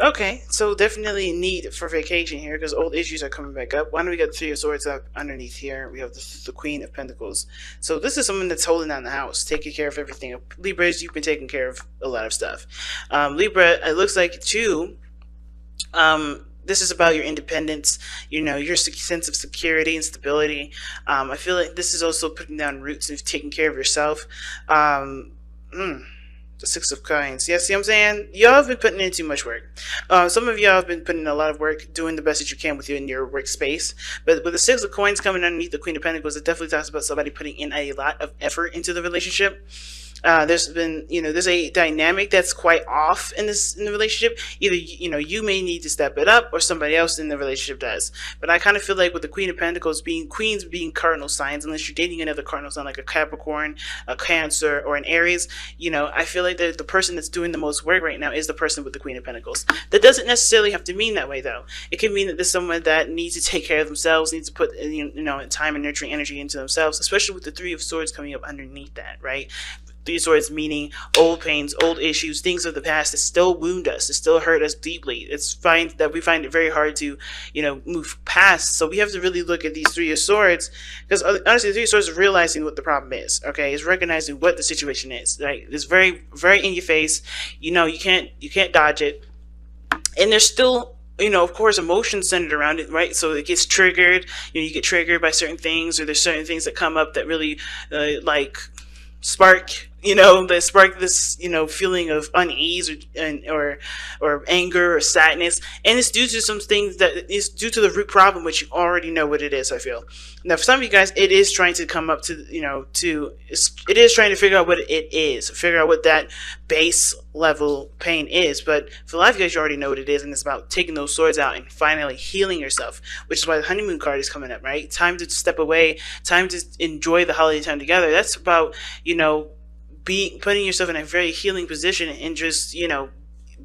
Okay, so definitely need for vacation here because old issues are coming back up. Why don't we get the Three of Swords up underneath here? We have the Queen of Pentacles. So this is someone that's holding down the house, taking care of everything. Libras, you've been taking care of a lot of stuff. Libra, it looks like too. This is about your independence, your sense of security and stability. I feel like this is also putting down roots and taking care of yourself. Um, mm, the Six of Coins. Yeah, see what I'm saying? Y'all have been putting in too much work. Some of y'all have been putting in a lot of work, doing the best that you can with you in your workspace. But with the Six of Coins coming underneath the Queen of Pentacles, it definitely talks about somebody putting in a lot of effort into the relationship. There's been, there's a dynamic that's quite off in the relationship. Either, you may need to step it up or somebody else in the relationship does. But I kind of feel like with the Queen of Pentacles queens being cardinal signs, unless you're dating another cardinal sign like a Capricorn, a Cancer, or an Aries, I feel like the person that's doing the most work right now is the person with the Queen of Pentacles. That doesn't necessarily have to mean that way though. It can mean that there's someone that needs to take care of themselves, needs to put, time and nurturing energy into themselves, especially with the Three of Swords coming up underneath that, right? These words meaning old pains, old issues, things of the past that still wound us, that still hurt us deeply. It's fine that we find it very hard to, move past. So we have to really look at these Three of Swords, because honestly, the Three of Swords is realizing what the problem is. Okay, it's recognizing what the situation is. Right, it's very, very in your face. You can't dodge it, and there's still, of course, emotions centered around it, right? So it gets triggered. You get triggered by certain things, or there's certain things that come up that really, spark that spark this feeling of unease or anger or sadness, and it's due to some things that is due to the root problem, which you already know what it is. I feel now for some of you guys it is trying to come up to it is trying to figure out what it is, figure out what that base level pain is. But for a lot of you guys, you already know what it is, and it's about taking those swords out and finally healing yourself, which is why the honeymoon card is coming up, right? Time to step away, time to enjoy the holiday time together. That's about putting yourself in a very healing position and just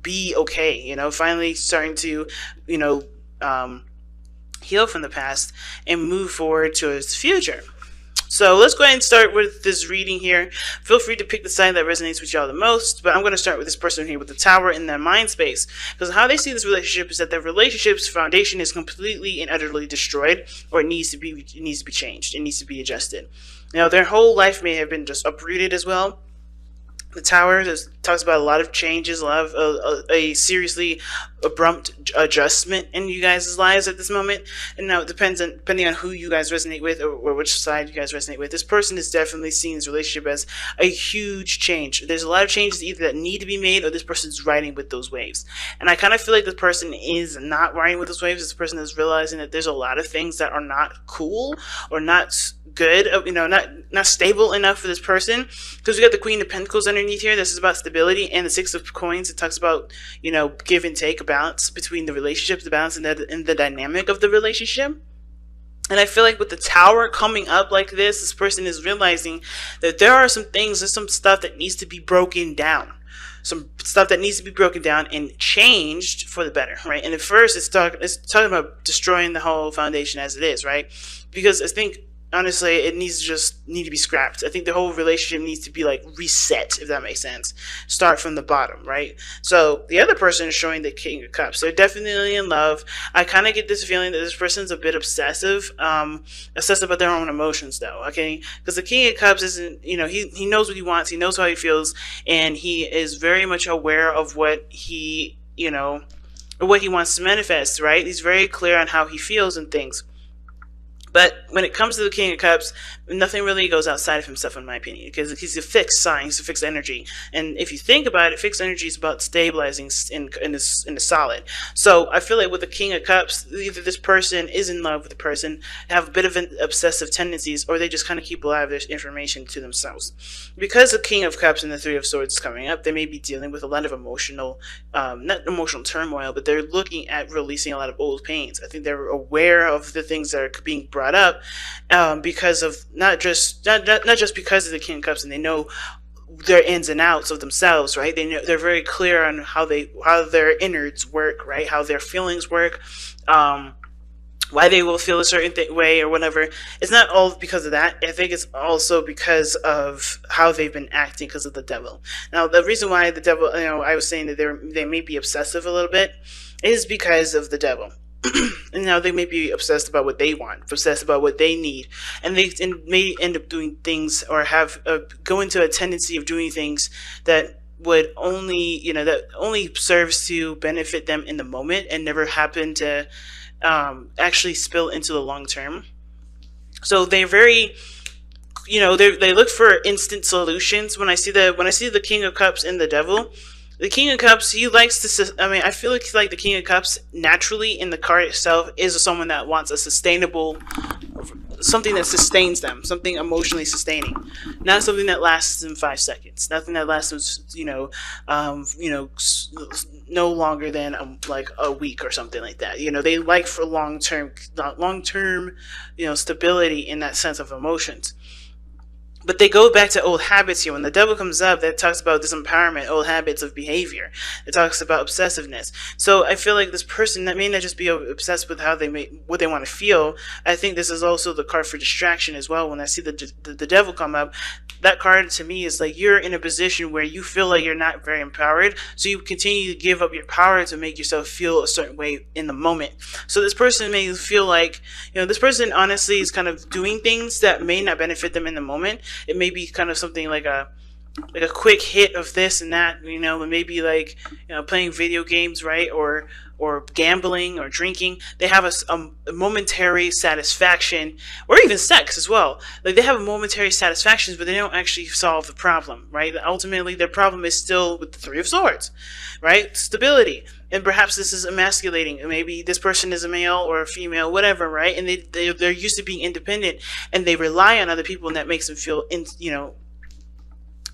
be okay, finally starting to heal from the past and move forward to its future. So let's go ahead and start with this reading here. Feel free to pick the side that resonates with y'all the most, but I'm going to start with this person here with the Tower in their mind space, because how they see this relationship is that their relationship's foundation is completely and utterly destroyed, or it needs to be changed, it needs to be adjusted. Their whole life may have been just uprooted as well. The Tower talks about a lot of changes, a lot of a seriously abrupt adjustment in you guys' lives at this moment. And now it depending on who you guys resonate with, or which side you guys resonate with. This person is definitely seeing this relationship as a huge change. There's a lot of changes either that need to be made, or this person's riding with those waves. And I kind of feel like this person is not riding with those waves. This person is realizing that there's a lot of things that are not cool or not good, not stable enough for this person, because we got the Queen of Pentacles underneath here. This is about stability, and the Six of Coins, it talks about give and take, a balance between the relationships, the balance in the dynamic of the relationship. And I feel like with the Tower coming up like this person is realizing that there's some stuff that needs to be broken down. Some stuff that needs to be broken down and changed for the better, right? And at first, it's talking about destroying the whole foundation as it is, right? Because I think, honestly, it need to be scrapped. I think the whole relationship needs to be reset, if that makes sense. Start from the bottom, right? So the other person is showing the King of Cups. They're definitely in love. I kind of get this feeling that this person's a bit obsessive about their own emotions, though. Okay, because the King of Cups isn't, he knows what he wants, he knows how he feels, and he is very much aware of what he, what he wants to manifest, right? He's very clear on how he feels and things. But when it comes to the King of Cups, nothing really goes outside of himself, in my opinion, because he's a fixed sign, he's a fixed energy. And if you think about it, fixed energy is about stabilizing in the solid. So I feel like with the King of Cups, either this person is in love with the person, have a bit of an obsessive tendencies, or they just kind of keep a lot of their information to themselves. Because the King of Cups and the Three of Swords is coming up, they may be dealing with a lot of emotional, not emotional turmoil, but they're looking at releasing a lot of old pains. I think they're aware of the things that are being brought up because of not just because of the King of Cups, and they know their ins and outs of themselves, right? They're very clear on how their innards work, right? How their feelings work, why they will feel a certain way or whatever. It's not all because of that. I think it's also because of how they've been acting because of the devil. Now, the reason why the devil, I was saying that they may be obsessive a little bit, is because of the devil. And now they may be obsessed about what they want, obsessed about what they need, and they may end up doing things or have go into a tendency of doing things that would only, that only serves to benefit them in the moment and never happen to actually spill into the long term. So they're very, they look for instant solutions. When I see the King of Cups and the Devil, the King of Cups, he likes to. I feel like the King of Cups naturally in the card itself is someone that wants a sustainable, something that sustains them, something emotionally sustaining, not something that lasts them 5 seconds, nothing that lasts them, no longer than like a week or something like that. They like for long term, stability in that sense of emotions. But they go back to old habits here. When the devil comes up, that talks about disempowerment, old habits of behavior. It talks about obsessiveness. So I feel like this person that may not just be obsessed with what they want to feel. I think this is also the card for distraction as well. When I see the devil come up, that card to me is like you're in a position where you feel like you're not very empowered, so you continue to give up your power to make yourself feel a certain way in the moment. So this person may feel like, this person honestly is kind of doing things that may not benefit them in the moment. It may be kind of something like a quick hit of this and that, and maybe like, playing video games, right? Or gambling or drinking. They have a momentary satisfaction, or even sex as well. Like they have a momentary satisfaction, but they don't actually solve the problem, right? Ultimately, their problem is still with the Three of Swords, right? Stability. And perhaps this is emasculating. Maybe this person is a male or a female, whatever, right? And they're used to being independent, and they rely on other people, and that makes them feel,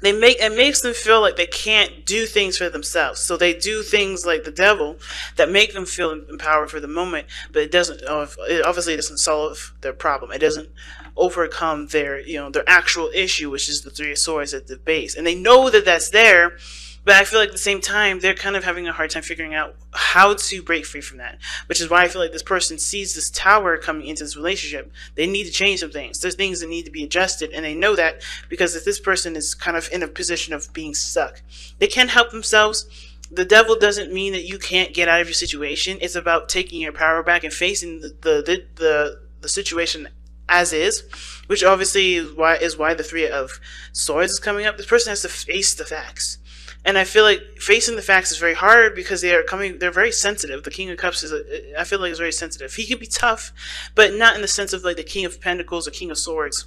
it makes them feel like they can't do things for themselves. So they do things like the devil that make them feel empowered for the moment, but it obviously doesn't solve their problem. It doesn't overcome their actual issue, which is the Three of Swords at the base. And they know that that's there, but I feel like at the same time, they're kind of having a hard time figuring out how to break free from that, which is why I feel like this person sees this tower coming into this relationship. They need to change some things. There's things that need to be adjusted, and they know that because if this person is kind of in a position of being stuck, they can't help themselves. The devil doesn't mean that you can't get out of your situation. It's about taking your power back and facing the situation as is, which obviously is why the Three of Swords is coming up. This person has to face the facts. And I feel like facing the facts is very hard because they're very sensitive. The King of Cups I feel like is very sensitive. He can be tough, but not in the sense of like the King of Pentacles or King of Swords,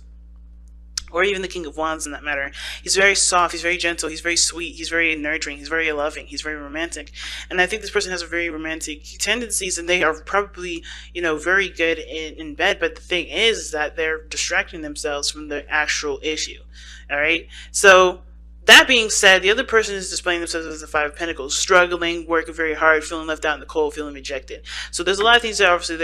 or even the King of Wands in that matter. He's very soft, he's very gentle, he's very sweet, he's very nurturing, he's very loving, he's very romantic. And I think this person has a very romantic tendencies, and they are probably, very good in bed, but the thing is that they're distracting themselves from the actual issue. All right? So that being said, the other person is displaying themselves as the Five of Pentacles, struggling, working very hard, feeling left out in the cold, feeling rejected. So there's a lot of things that obviously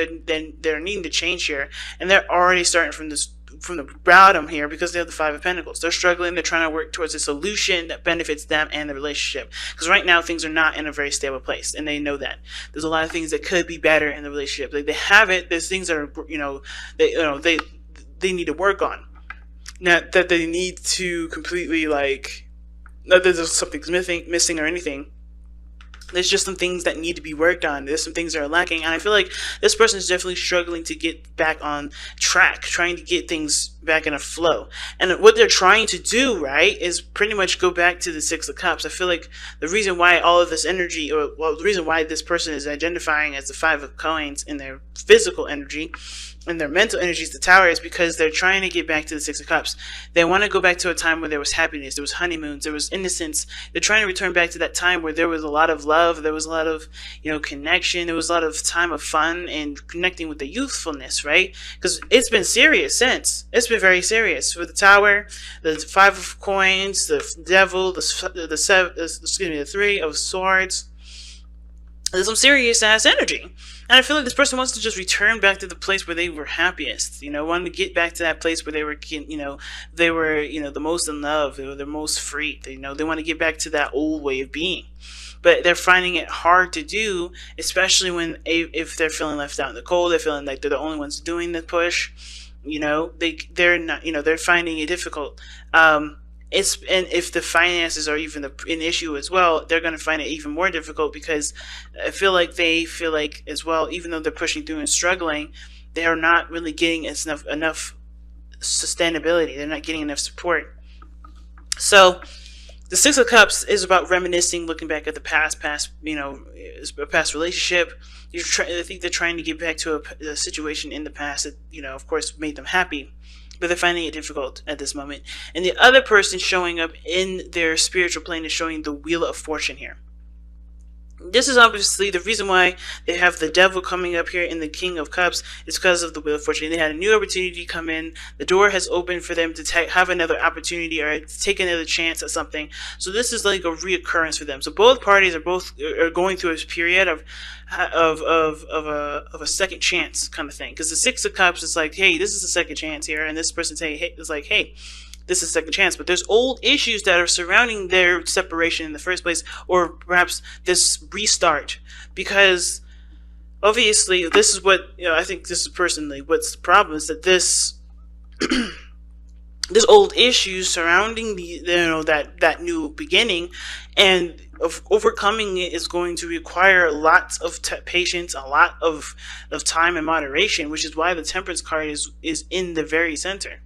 they're needing to change here, and they're already starting from the bottom here because they have the Five of Pentacles. They're struggling. They're trying to work towards a solution that benefits them and the relationship. Because right now things are not in a very stable place, and they know that. There's a lot of things that could be better in the relationship. Like they have it. There's things that are they need to work on. Not that they need to completely not that there's something's missing or anything. There's just some things that need to be worked on. There's some things that are lacking. And I feel like this person is definitely struggling to get back on track, trying to get things back in a flow. And what they're trying to do, right, is pretty much go back to the Six of Cups. I feel like the reason why all of this energy, the reason why this person is identifying as the Five of Coins in their physical energy and their mental energy is the Tower, is because they're trying to get back to the Six of Cups. They want to go back to a time where there was happiness, there was honeymoons, there was innocence. They're trying to return back to that time where there was a lot of love, there was a lot of connection, there was a lot of time of fun and connecting with the youthfulness, right? Because it's been serious since. It's been very serious. With the Tower, the Five of Coins, the Devil, the Three of Swords. There's some serious ass energy. And I feel like this person wants to just return back to the place where they were happiest, wanting to get back to that place where they were, the most in love, they were the most free. They want to get back to that old way of being. but they're finding it hard to do, especially when if they're feeling left out in the cold, they're feeling like they're the only ones doing the push. They're not, they're finding it difficult. And if the finances are even an issue as well, they're going to find it even more difficult, because I feel like they feel like as well, even though they're pushing through and struggling, they are not really getting enough sustainability. They're not getting enough support. So the Six of Cups is about reminiscing, looking back at the past, a past relationship. I think they're trying to get back to a situation in the past that, of course, made them happy, but they're finding it difficult at this moment. And the other person showing up in their spiritual plane is showing the Wheel of Fortune here. This is obviously the reason why they have the Devil coming up here in the King of Cups, is because of the Wheel of Fortune. They had a new opportunity come in. The door has opened for them to have another opportunity or take another chance at something. So this is like a reoccurrence for them. So both parties are going through a period of a second chance kind of thing. Because the Six of Cups is like, hey, this is a second chance here, and this person is like, hey, this is a second chance. But there's old issues that are surrounding their separation in the first place, or perhaps this restart, because obviously this is what, I think this is personally what's the problem, is that this there's old issues surrounding that new beginning, and of overcoming it is going to require lots of patience, a lot of time and moderation, which is why the Temperance card is in the very center.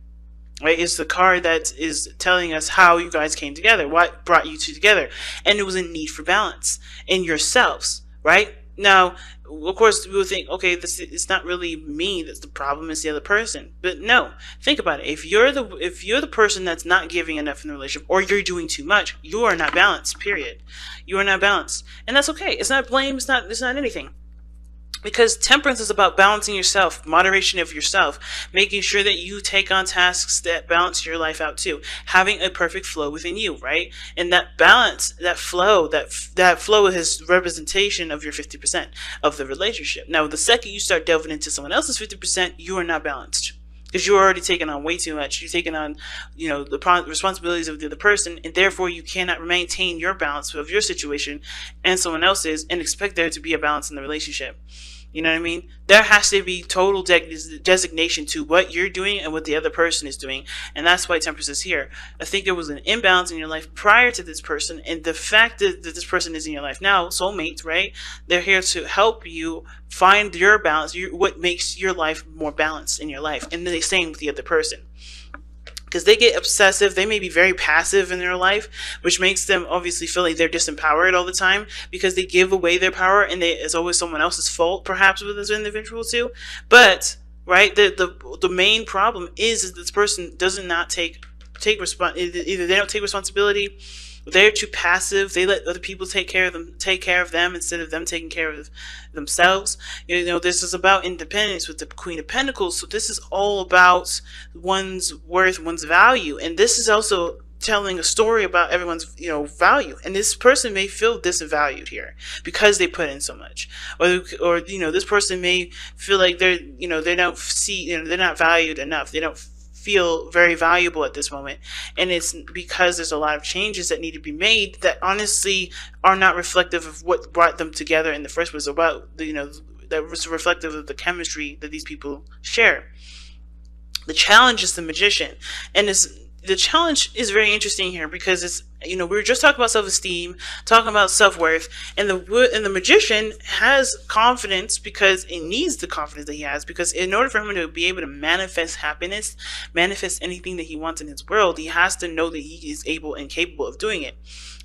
Right, it's the card that is telling us how you guys came together, what brought you two together, and it was a need for balance in yourselves. Right now, of course, we will think, okay, it's not really me that's the problem; it's the other person. But no, think about it. If you're the person that's not giving enough in the relationship, or you're doing too much, you are not balanced. Period. You are not balanced, and that's okay. It's not blame. It's not anything. Because Temperance is about balancing yourself, moderation of yourself, making sure that you take on tasks that balance your life out too, having a perfect flow within you, right? And that balance, that flow is representation of your 50% of the relationship. Now, the second you start delving into someone else's 50%, you are not balanced. Because you're already taking on way too much. You're taking on, the responsibilities of the other person, and therefore you cannot maintain your balance of your situation and someone else's and expect there to be a balance in the relationship. You know what I mean? There has to be total designation to what you're doing and what the other person is doing. And that's why Temperance is here. I think there was an imbalance in your life prior to this person. And the fact that this person is in your life now, soulmates, right? They're here to help you find your balance, what makes your life more balanced in your life. And the same with the other person. Because they get obsessive, they may be very passive in their life, which makes them obviously feel like they're disempowered all the time, because they give away their power, and it's always someone else's fault, perhaps, with this individual too. But right, the main problem is that this person does not take either they don't take responsibility, they're too passive, they let other people take care of them instead of them taking care of themselves. This is about independence with the Queen of Pentacles, so this is all about one's worth, one's value, and this is also telling a story about everyone's value. And this person may feel disvalued here because they put in so much, or this person may feel like they they're not valued enough, they don't feel very valuable at this moment, and it's because there's a lot of changes that need to be made that honestly are not reflective of what brought them together in the first place, about that was reflective of the chemistry that these people share. The challenge is the Magician, and the challenge is very interesting here, because it's we were just talking about self-esteem, talking about self-worth, and the Magician has confidence because it needs the confidence that he has, because in order for him to be able to manifest happiness, manifest anything that he wants in his world, he has to know that he is able and capable of doing it.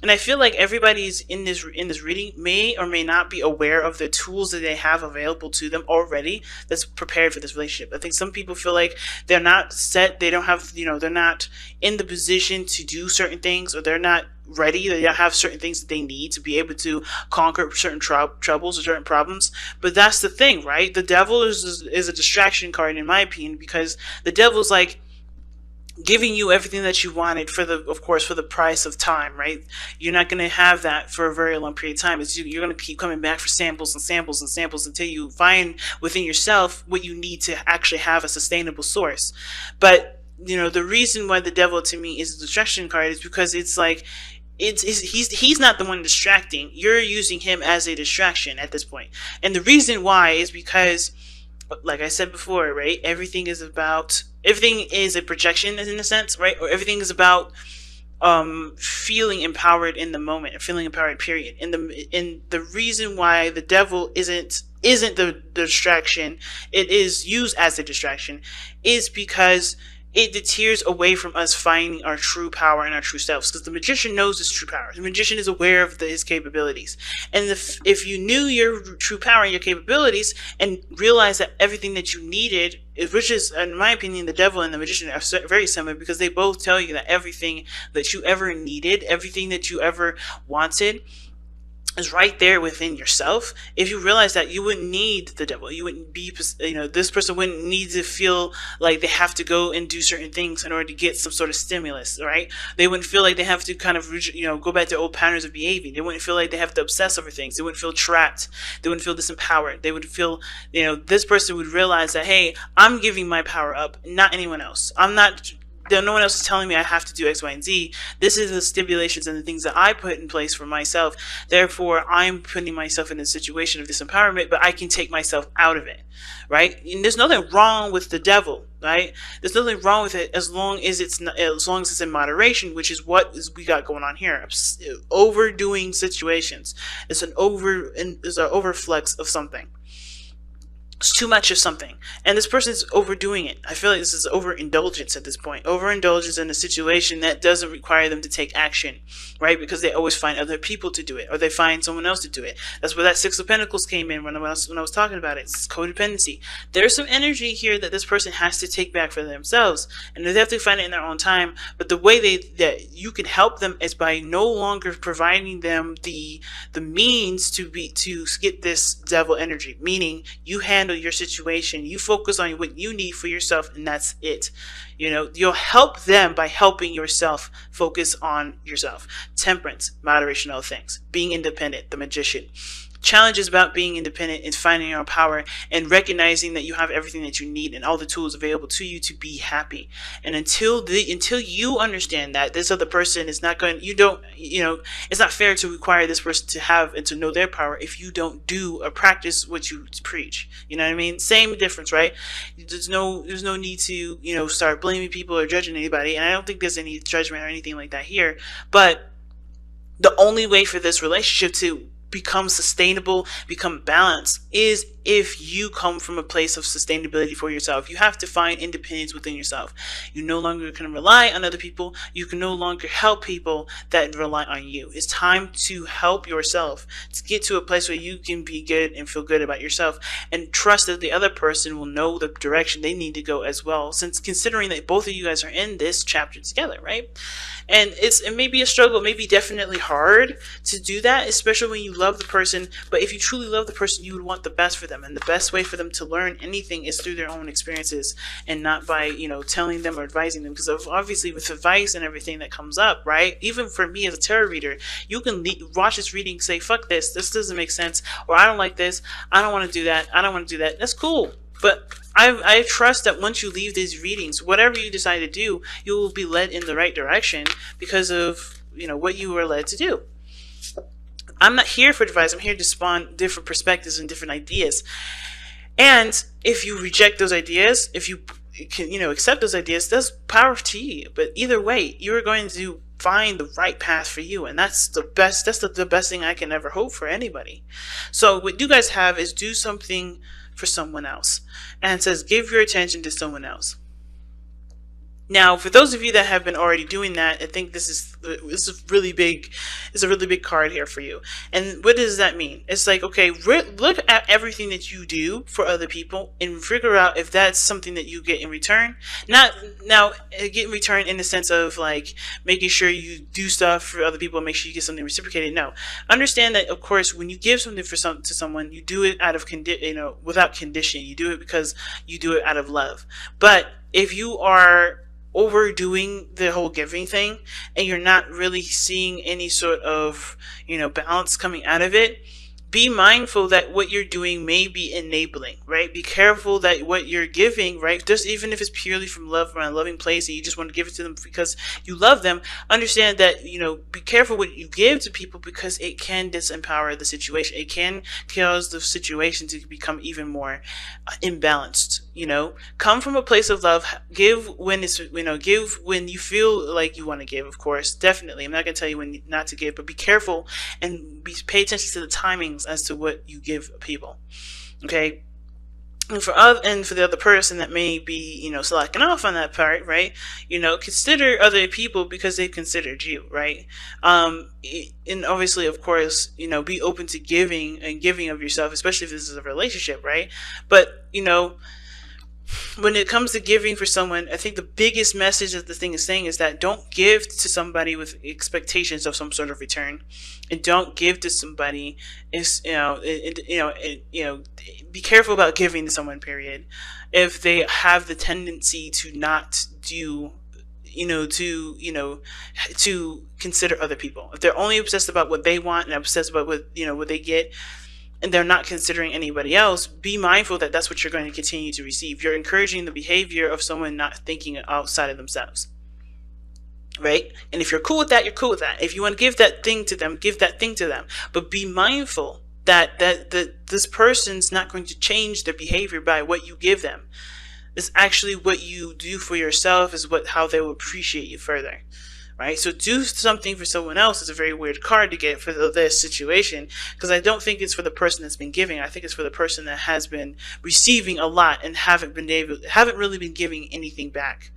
And I feel like everybody's in this reading may or may not be aware of the tools that they have available to them already that's prepared for this relationship. I think some people feel like they're not set, they don't have, they're not in the position to do certain things, or they're not ready, they don't have certain things that they need to be able to conquer certain troubles or certain problems. But that's the thing, right? The Devil is a distraction card, in my opinion, because the Devil's like giving you everything that you wanted for the price of time, right? You're not going to have that for a very long period of time. You're going to keep coming back for samples and samples and samples until you find within yourself what you need to actually have a sustainable source. But the reason why the Devil to me is a distraction card is because it's like he's not the one distracting. You're using him as a distraction at this point. And the reason why is because, like I said before, right? Everything is a projection in a sense, right? Or everything is about feeling empowered in the moment, feeling empowered, period. And the reason why the devil isn't the distraction, it is used as a distraction, is because it deters away from us finding our true power and our true selves. Because the magician knows his true power. The magician is aware of his capabilities. And if you knew your true power and your capabilities and realized that everything that you needed, which is, in my opinion, the devil and the magician are very similar, because they both tell you that everything that you ever needed, everything that you ever wanted, is right there within yourself. If you realize that, you wouldn't need the devil. You wouldn't be, this person wouldn't need to feel like they have to go and do certain things in order to get some sort of stimulus, right? They wouldn't feel like they have to kind of, go back to old patterns of behaving. They wouldn't feel like they have to obsess over things. They wouldn't feel trapped. They wouldn't feel disempowered. They would feel, this person would realize that, hey, I'm giving my power up, not anyone else. No one else is telling me I have to do X, Y, and Z. This is the stipulations and the things that I put in place for myself. Therefore, I'm putting myself in a situation of disempowerment, but I can take myself out of it, right? And there's nothing wrong with the devil, right? There's nothing wrong with it as long as it's in moderation, which is what we got going on here. Overdoing situations. It's an overflex of something. It's too much of something, and this person's overdoing it. I feel like this is overindulgence at this point. Overindulgence in a situation that doesn't require them to take action, right? Because they always find other people to do it, or they find someone else to do it. That's where that Six of Pentacles came in when I was talking about it. It's codependency. There's some energy here that this person has to take back for themselves, and they have to find it in their own time. But the way that you can help them is by no longer providing them the means to get this devil energy. Meaning, you handle your situation, you focus on what you need for yourself, and that's it. You'll help them by helping yourself focus on yourself. Temperance, moderation, all things. Being independent, the magician. Challenges about being independent and finding your own power and recognizing that you have everything that you need and all the tools available to you to be happy. And until you understand that this other person is not going, it's not fair to require this person to have and to know their power if you don't do or practice what you preach. You know what I mean? Same difference, right? There's no need to, start blaming people or judging anybody. And I don't think there's any judgment or anything like that here. But the only way for this relationship to become sustainable, become balanced, is if you come from a place of sustainability for yourself. You have to find independence within yourself. You no longer can rely on other people. You can no longer help people that rely on you. It's time to help yourself, to get to a place where you can be good and feel good about yourself, and trust that the other person will know the direction they need to go as well, since considering that both of you guys are in this chapter together, right? And it may be a struggle, it may be definitely hard to do that, especially when you love the person. But if you truly love the person, you would want the best for them. And the best way for them to learn anything is through their own experiences, and not by, telling them or advising them. Because obviously with advice and everything that comes up, right? Even for me as a tarot reader, you can watch this reading and say, fuck this doesn't make sense, or I don't like this, I don't want to do that, I don't want to do that. That's cool. But I trust that once you leave these readings, whatever you decide to do, you will be led in the right direction because of, what you were led to do. I'm not here for advice. I'm here to spawn different perspectives and different ideas. And if you reject those ideas, if you can, accept those ideas, that's power to you. But either way, you're going to find the right path for you, and that's the best. That's the best thing I can ever hope for anybody. So what you guys have is do something for someone else, and it says give your attention to someone else. Now, for those of you that have been already doing that, I think this is a really big card here for you. And what does that mean? It's like, okay, look at everything that you do for other people and figure out if that's something that you get in return. Not now get in return in the sense of like making sure you do stuff for other people and make sure you get something reciprocated. No, understand that of course when you give something to someone, you do it out of without condition. You do it because you do it out of love. But if you are overdoing the whole giving thing and you're not really seeing any sort of balance coming out of it, be mindful that what you're doing may be enabling, right? Be careful that what you're giving, right? Just even if it's purely from love, from a loving place, and you just want to give it to them because you love them, understand that, be careful what you give to people, because it can disempower the situation. It can cause the situation to become even more imbalanced. Come from a place of love. Give when give when you feel like you want to give, of course, definitely. I'm not going to tell you when not to give, but be careful and pay attention to the timings as to what you give people. Okay. And for the other person that may be, slacking off on that part, right? Consider other people because they've considered you, right? And obviously, of course, be open to giving and giving of yourself, especially if this is a relationship, right? But, when it comes to giving for someone, I think the biggest message that the thing is saying is that don't give to somebody with expectations of some sort of return, and don't give to somebody be careful about giving to someone, period, if they have the tendency to not do to consider other people. If they're only obsessed about what they want and obsessed about what they get, and they're not considering anybody else, be mindful that that's what you're going to continue to receive. You're encouraging the behavior of someone not thinking outside of themselves, right? And if you're cool with that, you're cool with that. If you want to give that thing to them, give that thing to them. But be mindful that this person's not going to change their behavior by what you give them. It's actually what you do for yourself is how they will appreciate you further. Right? So do something for someone else is a very weird card to get for this situation, because I don't think it's for the person that's been giving. I think it's for the person that has been receiving a lot and haven't really been giving anything back.